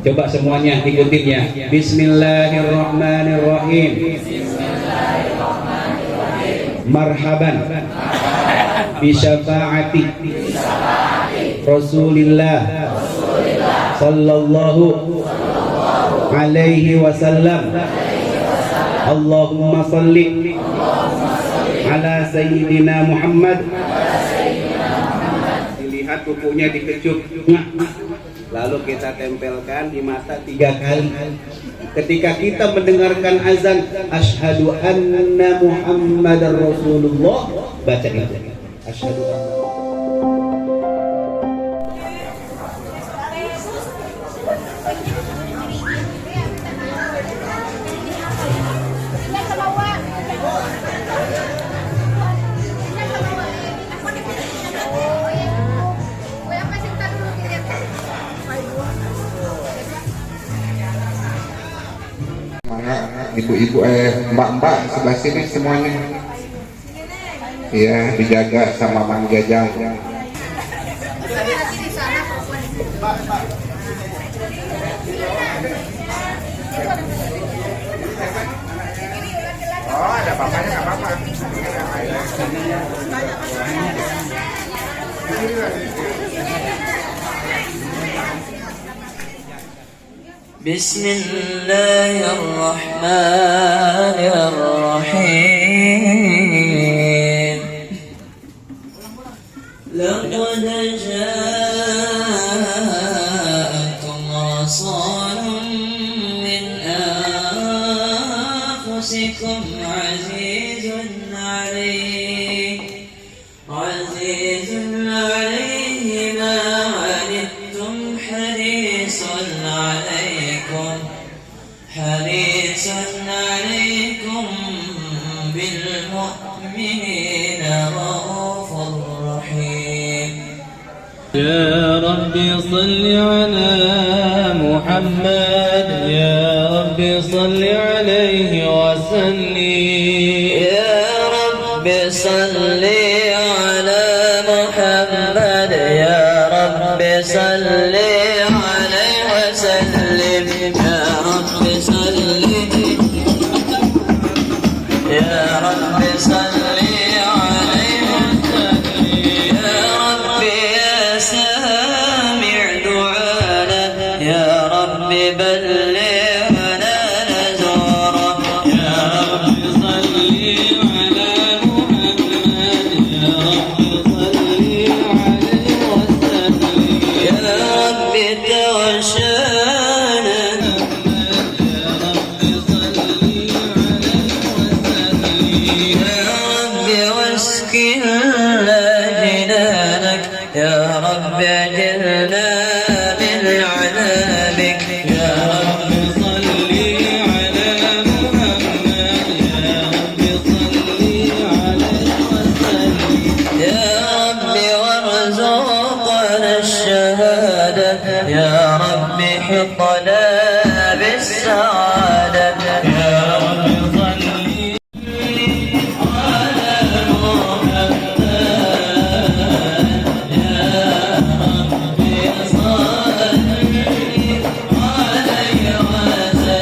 Coba semuanya ikutin ya. Bismillahirrahmanirrahim. Marhaban bisyafaati Rasulillah sallallahu alaihi wasallam. Allahumma salli ala sayyidina Muhammad. Dilihat kukunya dikecup, lalu kita tempelkan di mata 3 kali. Ketika kita mendengarkan azan asyhadu anna Muhammadar Rasulullah, baca itu asyhadu anna. Ibu-ibu, mbak-mbak sebelah sini semuanya, ya dijaga sama Mang Jajang. Oh, ada bapaknya nggak apa-apa. Bismillahirrahmanirrahim. Laqad ja'akum rasulun min anfusikum azizun 'alayhi ma 'anittum harisun 'alaykum bilmu'minina ra'ufur rahim. Ya Rabbi salli ala Muhammad, ya Rabbi salli alaihi wa sallim. Ya Rabbi salli ala Muhammad, ya Rabbi salli alaihi wa sallim. Ya Rabbi salli, ya Rabbi salli alaihi wa sallim. Ya Rabbi ya sami' du'ana, ya Rabbi ballighna nazara. Ya Rabbi salli ala Muhammad, ya Rabbi salli alaihi wa sallim. Ya Rabbi tawashshana, Ya Rabbi salli alaihi wa sallim. ya Rabbi wasqina jinanak, ya Rabbi ajirna min 'adabik. Ya Rabbi salli ala Muhammad, ya Rabbi salli alaihi wa sallim. يا ربي وارزقنا الشهادة، يا ربي حطنا بالسعادة. يا ربي صلي على محمد، يا ربي صل عليه وسلم.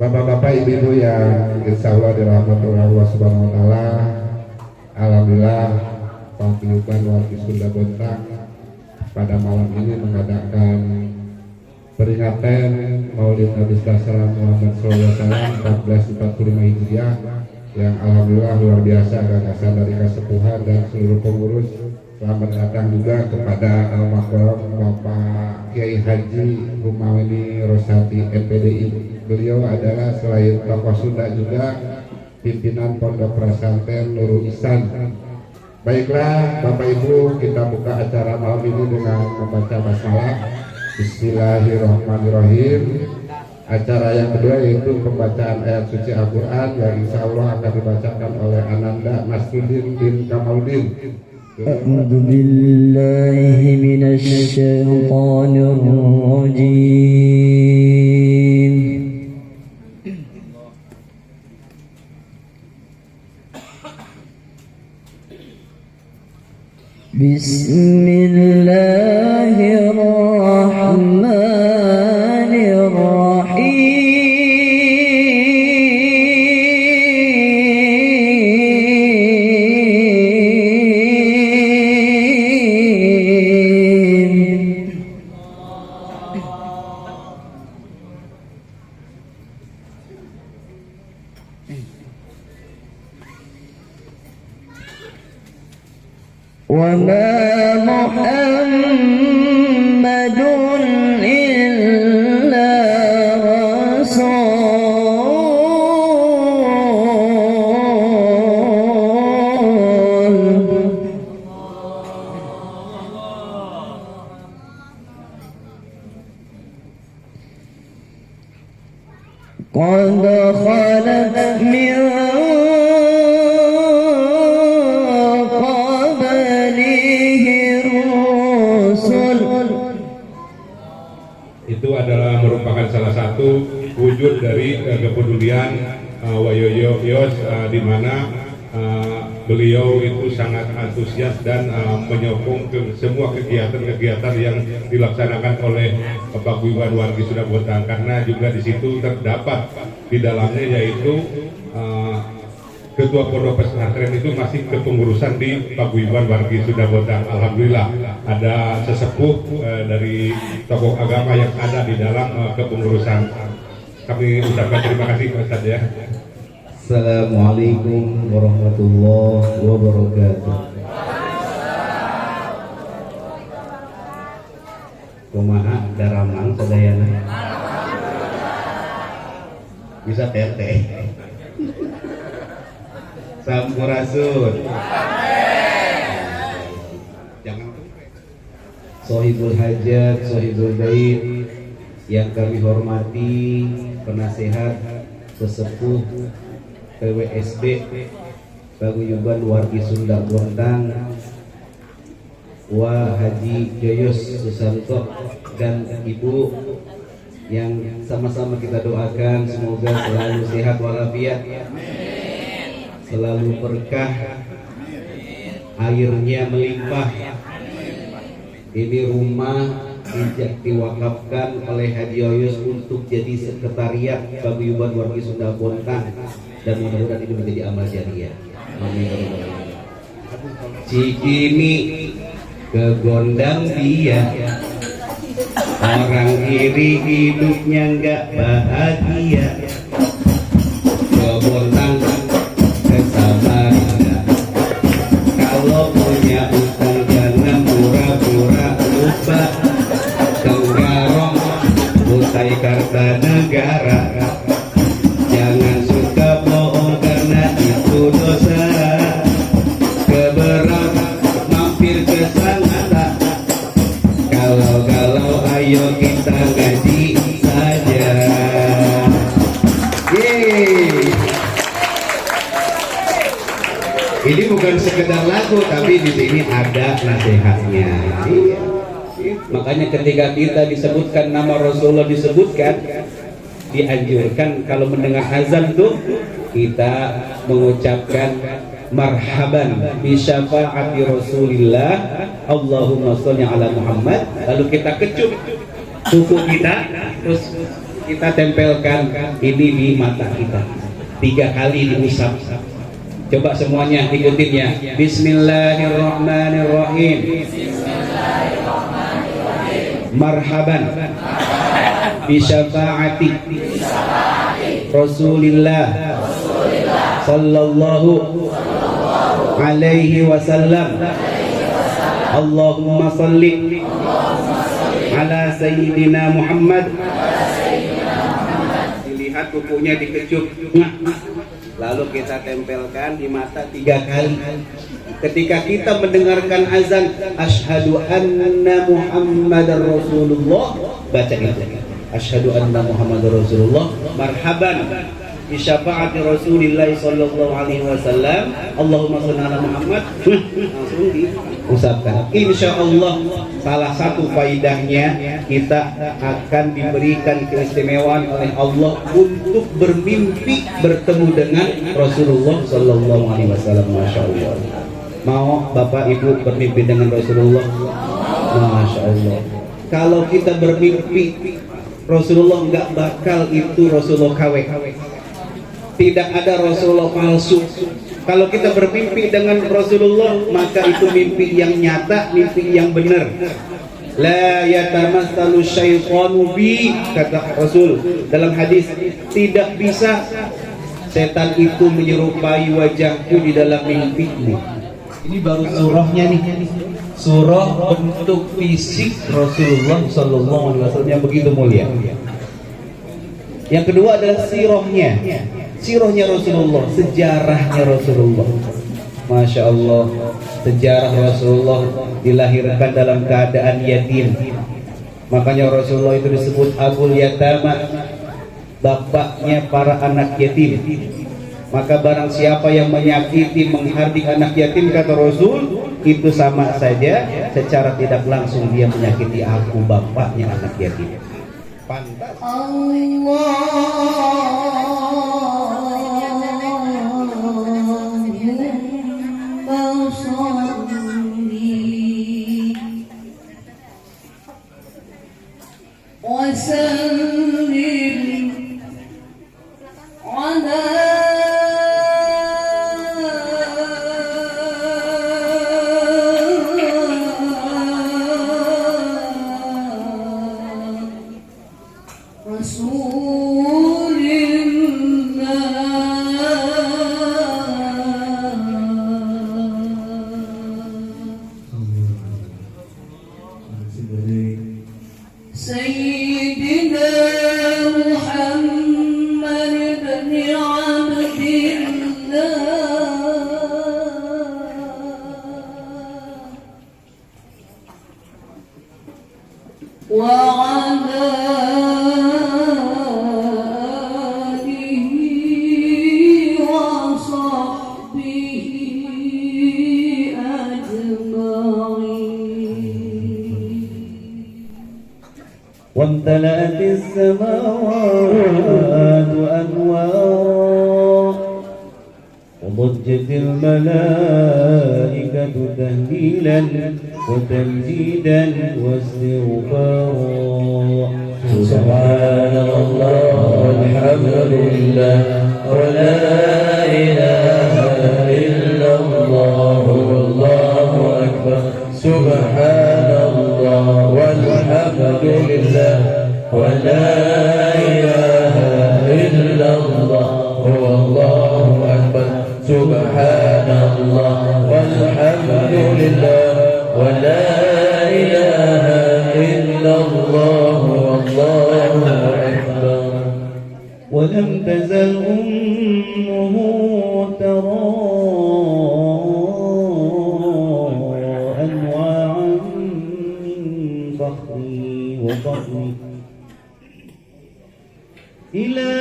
Bapak-bapak, ibu-ibu yang insya Allah dirahmati Allah Subhanahu wa Ta'ala, alhamdulillah Paguyuban Wargi Sunda Bontang pada malam ini mengadakan peringatan Maulid Nabi Sallallahu Muhammad SAW 1445 Hijriah yang alhamdulillah luar biasa gagasan dari kesepuhan dan seluruh pengurus. Selamat datang juga kepada almarhum Bapak Kiai Haji Rumaweni Rosati MPDI. Beliau adalah selain tokoh Sunda juga pimpinan Pondok Pesantren Nurul Ihsan. Baiklah Bapak Ibu, kita buka acara malam ini dengan membaca basmalah. Bismillahirrahmanirrahim. Acara yang kedua yaitu pembacaan ayat suci Al-Quran yang insya Allah akan dibacakan oleh Ananda Nasruddin bin Kamaluddin. أعوذ بالله من الشيطان الرجيم بسم الله الرحمن الرحيم وما محمد إلا رسول قد خلت من قبله الرسل. Itu adalah merupakan salah satu wujud dari kepedulian Wayoyo Yos, di mana beliau itu sangat antusias dan menyokong ke semua kegiatan-kegiatan yang dilaksanakan oleh Paguyuban Wargi Sunda Bontang, karena juga di situ terdapat di dalamnya yaitu ketua pondok pesantren itu masih kepengurusan di Paguyuban Wargi Sunda Bontang. Alhamdulillah ada sesepuh dari tokoh agama yang ada di dalam kepengurusan. Kami ucapkan terima kasih Ustaz ya. Assalamualaikum warahmatullahi wabarakatuh. Kumaha daramang sadayana. Bisa tete. Sampurasun. Jangan Sohibul Hajat, Sohibul Bait yang kami hormati, penasehat, sesepuh PWSB Paguyuban Wargi Sunda Bontang Wa Haji Joyos Susanto dan Ibu yang sama-sama kita doakan semoga selalu sehat walafiat, selalu berkah, airnya melimpah. Ini rumah diwakafkan oleh Haji Yoyos untuk jadi sekretariat Paguyuban Wargi Sunda Bontang, dan mudah-mudahan ini menjadi amal jariah. Amin. Cikini ke Gondang dia, orang kiri hidupnya nggak bahagia. Ke Bontang ke Samarinda, kalau punya utang jangan pura-pura lupa. Tenggarong Kutai Kartanegara, jangan suka bohong karena itu dosa. Keberang mampir ke sana, kalau ayo kita ngaji saja. Yeay. Ini bukan sekedar lagu, tapi di sini ada nasihatnya. Iya. Makanya ketika kita disebutkan nama Rasulullah disebutkan, dianjurkan kalau mendengar azan tuh kita mengucapkan marhaban bi syafaati Rasulillah, Allahumma sholli ala Muhammad. Lalu kita kecup kuku kita, terus kita tempelkan ini di mata kita 3 kali diusap. Coba semuanya ikutin ya. Bismillahirrahmanirrahim. Marhaban bi syafaati Rasulillah sallallahu alaihi wasallam. Allahumma salli ala sayyidina Muhammad. Dilihat kukunya dikecup, lalu kita tempelkan di mata 3 kali. Ketika kita mendengarkan azan asyhadu anna Muhammadar Rasulullah, baca itu. Asyhadu anna Muhammadar Rasulullah, marhaban bi syafaati Rasulillah sallallahu alaihi wasallam. Allahumma shalli ala Muhammad. Langsung diusapkan. Insyaallah salah satu faidahnya kita akan diberikan keistimewaan oleh Allah untuk bermimpi bertemu dengan Rasulullah sallallahu alaihi wasallam. Masyaallah. Mau Bapak Ibu bermimpi dengan Rasulullah? Masya Allah. Kalau kita bermimpi Rasulullah, nggak bakal itu Rasulullah KW. Tidak ada Rasulullah palsu. Kalau kita bermimpi dengan Rasulullah, maka itu mimpi yang nyata, mimpi yang benar. La yatamatsalu syaitanu bi, kata Rasul dalam hadis, tidak bisa setan itu menyerupai wajahku di dalam mimpimu. Ini baru surahnya nih, surah bentuk fisik Rasulullah Sallallahu Alaihi Wasallam yang begitu mulia. Yang kedua adalah sirahnya Rasulullah, sejarahnya Rasulullah. Masya Allah, sejarah Rasulullah dilahirkan dalam keadaan yatim. Makanya Rasulullah itu disebut Abul Yatama, bapaknya para anak yatim. Maka barang siapa yang menyakiti, menghardik anak yatim, kata Rasul, itu sama saja secara tidak langsung dia menyakiti aku, bapaknya anak yatim. Pantas. وامتلأت السماوات أنوارا وضجت الملائكة تهليلا وتمجيدا واستغفارا سبحان الله والحمد لله ولا إله إلا الله والله أكبر سبحان الله والحمد لله ولا إله إلا الله والله أكبر سبحان الله والحمد لله ولا إله إلا الله والله أكبر. ولم تزل أمه ترى أنواعا من فخري وفخري إلى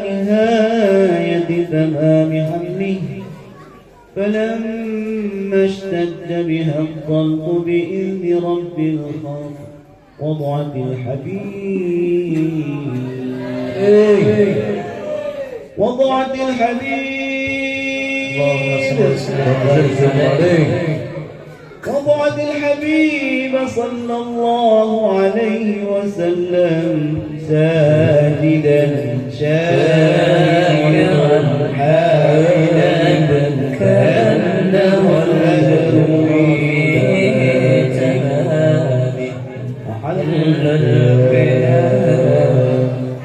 نهاية تمام حمله، فلما اشتد بها الضلق بإذن رب الخلق وضعت الحبيب وضعت الحبيب صلى الله عليه وسلم ساجدا شاكرا حامدا كأنه البدر تمامي محل القيام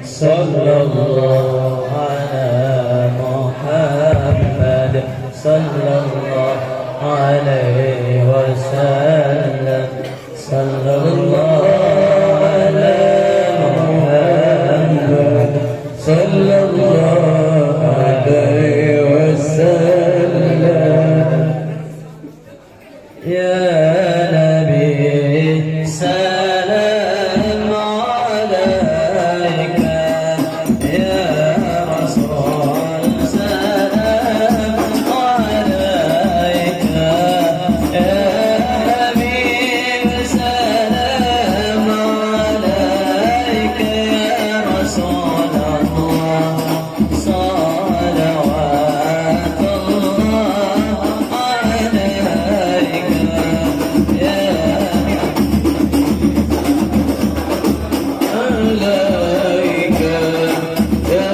صلى الله على محمد صلى الله عليه وسلم صلى الله على محمد صلى الله عليه وسلم يا نبي سلام عليك يا رسول سلام عليك يا حبيب سلام عليك يا رسول الله صلوات الله عليك يا عليك يا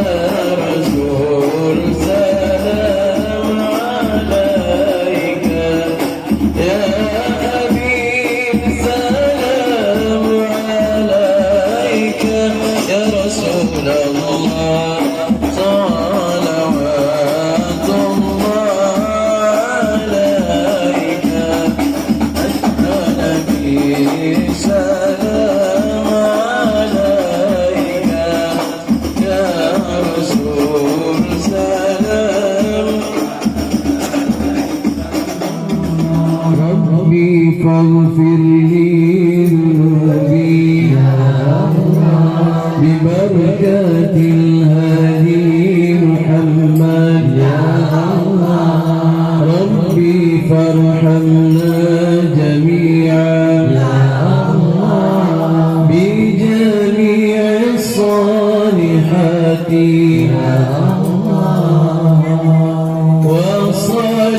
رسول سلام عليك يا حبيب سلام عليك يا رسول الله صلوات الله عليك نبي سلام عليك يا رسول سلام ربي فاغفر لي ذنوبي ببركة الهادي محمد يا الله ربي فارحمنا جميعا يا الله بجميع الصالحات يا الله وصل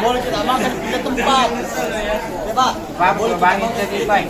boleh kita makan di tempat. Coba. Pak, bangin jadi baik.